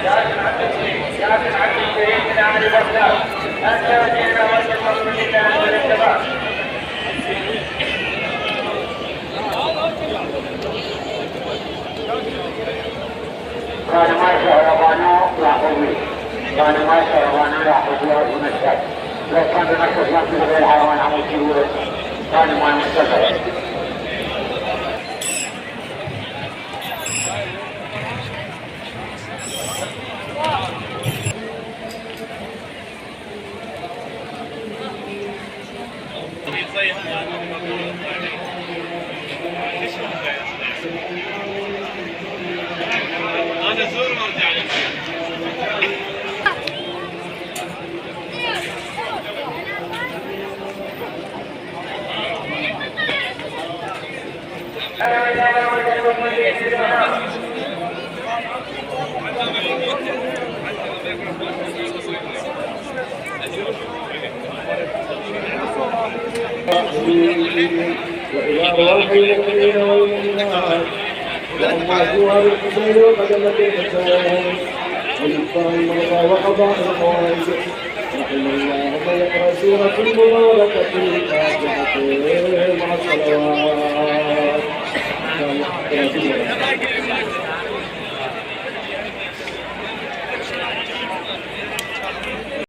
ياسر عبد الكريم من اهل بغداد التابعين والمقصودين عند الاتباع. كان ما شهربانه يعقوبي، كان ما شهربانه يعقوبي ومسكت، لو كان بمسكت يمسك غير الحيوان عمود كيلو كان ما مستقر. انا زور وارجع لك. وإذا رواه المؤمنين والمؤمنات وأمهاتها بالحسين وقدمت الحسين ويذكر المرضى وقضاء الحوائج رحم الله من يقرأ سورة المباركة الفاتحة مع الصلوات.